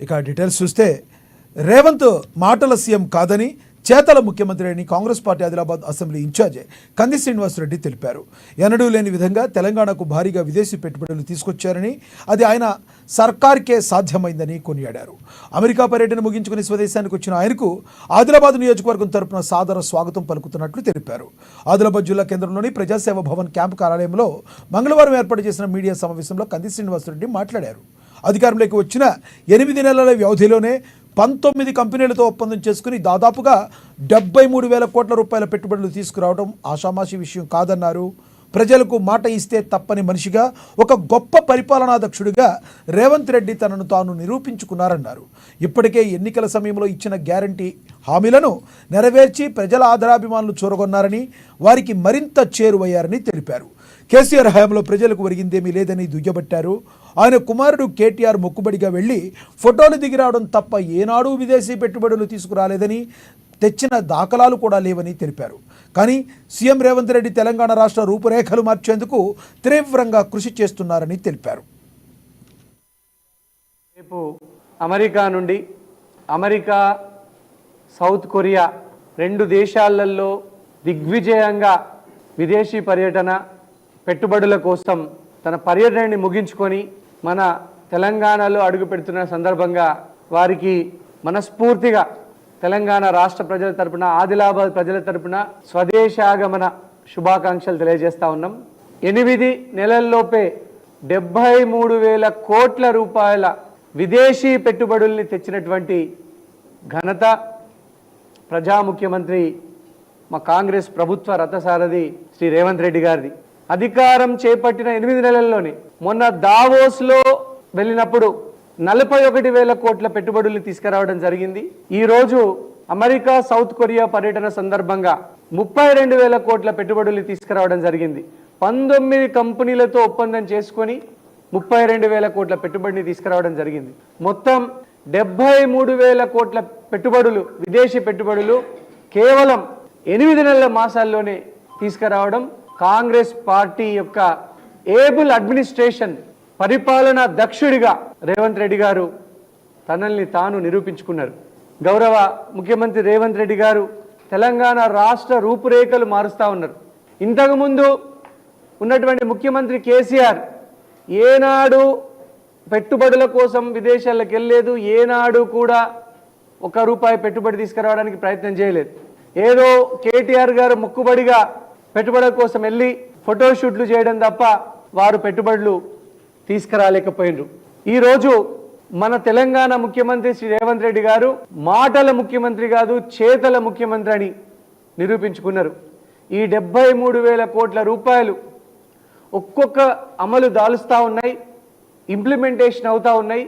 ఇక డీటెయిల్స్ చూస్తే రేవంత్ మాటల సీఎం కాదని చేతల ముఖ్యమంత్రి అని Congress party Adilabad assembly incharge Kandi Srinivasa Reddy తెలిపారు. ఎన్నడూ లేని విధంగా తెలంగాణకు భారీగా విదేశీ పెట్టుబడులు తీసుకొచ్చారని, అది ఆయన సర్కార్కే సాధ్యమైందని కొనియాడారు. అమెరికా పర్యటన ముగించుకుని స్వదేశానికి వచ్చిన ఆయనకు ఆదిలాబాద్ నియోజకవర్గం తరపున సాదర స్వాగతం పలుకుతున్నట్లు తెలిపారు. ఆదిలాబాద్ జిల్లా కేంద్రంలోని ప్రజాసేవ భవన్ క్యాంపు కార్యాలయంలో మంగళవారం ఏర్పాటు చేసిన మీడియా సమావేశంలో కంది శ్రీనివాసరెడ్డి మాట్లాడారు. అధికారంలోకి వచ్చిన 8 నెలల వ్యవధిలోనే 19 కంపెనీలతో ఒప్పందం చేసుకుని దాదాపుగా 73,000 కోట్ల రూపాయల పెట్టుబడులు తీసుకురావడం ఆషామాషి విషయం కాదన్నారు. ప్రజలకు మాట ఇస్తే తప్పని మనిషిగా, ఒక గొప్ప పరిపాలనాధ్యక్షుడిగా రేవంత్ రెడ్డి తనను తాను నిరూపించుకున్నారన్నారు. ఇప్పటికే ఎన్నికల సమయంలో ఇచ్చిన గ్యారంటీ హామీలను నెరవేర్చి ప్రజల ఆదరాభిమానులు చూరగొన్నారని, వారికి మరింత చేరువయ్యారని తెలిపారు. కేసీఆర్ హయాంలో ప్రజలకు ఒరిగిందేమీ లేదని దుయ్యబట్టారు. ఆయన కుమారుడు కేటీఆర్ మొక్కుబడిగా వెళ్లి ఫోటోలు దిగిరావడం తప్ప ఏనాడూ విదేశీ పెట్టుబడులు తీసుకురాలేదని, తెచ్చిన దాఖలాలు కూడా లేవని తెలిపారు. కానీ సీఎం రేవంత్ రెడ్డి తెలంగాణ రాష్ట్ర రూపురేఖలు మార్చేందుకు తీవ్రంగా కృషి చేస్తున్నారని తెలిపారు. రేపు అమెరికా నుండి సౌత్ కొరియా 2 దేశాలలో దిగ్విజయంగా విదేశీ పర్యటన పెట్టుబడుల కోసం తన పర్యటనని ముగించుకొని మన తెలంగాణలో అడుగు పెడుతున్న సందర్భంగా వారికి మనస్ఫూర్తిగా తెలంగాణ రాష్ట్ర ప్రజల తరపున, ఆదిలాబాద్ ప్రజల తరపున స్వదేశాగమన శుభాకాంక్షలు తెలియజేస్తా ఉన్నాం. 8 నెలల్లోపే 73,000 కోట్ల రూపాయల విదేశీ పెట్టుబడుల్ని తెచ్చినటువంటి ఘనత ప్రజా ముఖ్యమంత్రి మా కాంగ్రెస్ ప్రభుత్వ రథసారథి శ్రీ రేవంత్ రెడ్డి గారిది. అధికారం చేపట్టిన 8 నెలల్లోనే మొన్న దావోస్లో వెళ్ళినప్పుడు 41,000 కోట్ల పెట్టుబడుల్ని తీసుకురావడం జరిగింది. ఈరోజు అమెరికా సౌత్ కొరియా పర్యటన సందర్భంగా 32,000 కోట్ల పెట్టుబడుల్ని తీసుకురావడం జరిగింది. 19 కంపెనీలతో ఒప్పందం చేసుకొని 32,000 కోట్ల పెట్టుబడిని తీసుకురావడం జరిగింది. మొత్తం 73,000 కోట్ల పెట్టుబడులు, విదేశీ పెట్టుబడులు కేవలం 8 నెలల మాసాల్లోనే తీసుకురావడం కాంగ్రెస్ పార్టీ యొక్క ఏబుల్ అడ్మినిస్ట్రేషన్, పరిపాలనా దక్షుడిగా రేవంత్ రెడ్డి గారు తనల్ని తాను నిరూపించుకున్నారు. గౌరవ ముఖ్యమంత్రి రేవంత్ రెడ్డి గారు తెలంగాణ రాష్ట్ర రూపురేఖలు మారుస్తూ ఉన్నారు. ఇంతకుముందు ఉన్నటువంటి ముఖ్యమంత్రి కేసీఆర్ ఏనాడు పెట్టుబడుల కోసం విదేశాలకు వెళ్ళలేదు, ఏనాడు కూడా ₹1 పెట్టుబడి తీసుకురావడానికి ప్రయత్నం చేయలేదు. ఏదో కేటీఆర్ గారు మొక్కుబడిగా పెట్టుబడుల కోసం వెళ్ళి ఫోటోషూట్లు చేయడం తప్ప వారు పెట్టుబడులు తీసుకురాలేకపోయినరు. ఈరోజు మన తెలంగాణ ముఖ్యమంత్రి శ్రీ రేవంత్ రెడ్డి గారు మాటల ముఖ్యమంత్రి కాదు, చేతల ముఖ్యమంత్రి అని నిరూపించుకున్నారు. ఈ 73,000 కోట్ల రూపాయలు ఒక్కొక్క అమలు దాలుస్తూ ఉన్నాయి, ఇంప్లిమెంటేషన్ అవుతూ ఉన్నాయి.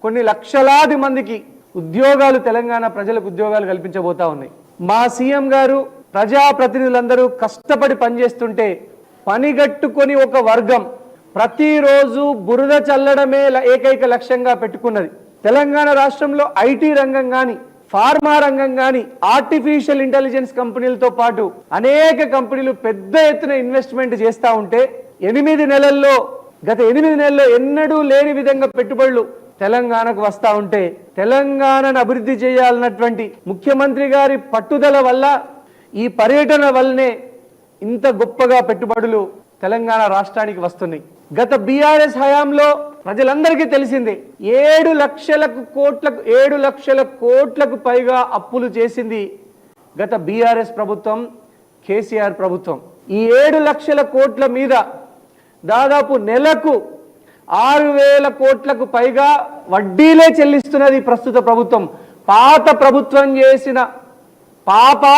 కొన్ని లక్షలాది మందికి ఉద్యోగాలు, తెలంగాణ ప్రజలకు ఉద్యోగాలు కల్పించబోతా ఉన్నాయి. మా సీఎం గారు ప్రజాప్రతినిధులందరూ కష్టపడి పనిచేస్తుంటే పనిగట్టుకొని ఒక వర్గం ప్రతిరోజు బురద చల్లడమే ఏకైక లక్ష్యంగా పెట్టుకున్నది. తెలంగాణ రాష్ట్రంలో ఐటీ రంగం కానీ, ఫార్మా రంగం కానీ, ఆర్టిఫిషియల్ ఇంటెలిజెన్స్ కంపెనీలతో పాటు అనేక కంపెనీలు పెద్ద ఎత్తున ఇన్వెస్ట్మెంట్ చేస్తూ ఉంటే గత 8 నెలల్లో ఎన్నడూ లేని విధంగా పెట్టుబడులు తెలంగాణకు వస్తూ ఉంటే, తెలంగాణను అభివృద్ధి చేయాలన్నటువంటి ముఖ్యమంత్రి గారి పట్టుదల వల్ల, ఈ పర్యటన వల్లనే ఇంత గొప్పగా పెట్టుబడులు తెలంగాణ రాష్ట్రానికి వస్తున్నాయి. గత బీఆర్ఎస్ హయాంలో ప్రజలందరికీ తెలిసిందే 7 లక్షల కోట్లకు పైగా అప్పులు చేసింది గత బీఆర్ఎస్ ప్రభుత్వం, కేసీఆర్ ప్రభుత్వం. ఈ 7 లక్షల కోట్ల మీద దాదాపు నెలకు 6,000 కోట్లకు పైగా వడ్డీలే చెల్లిస్తున్నది ప్రస్తుత ప్రభుత్వం. పాత ప్రభుత్వం చేసిన పాప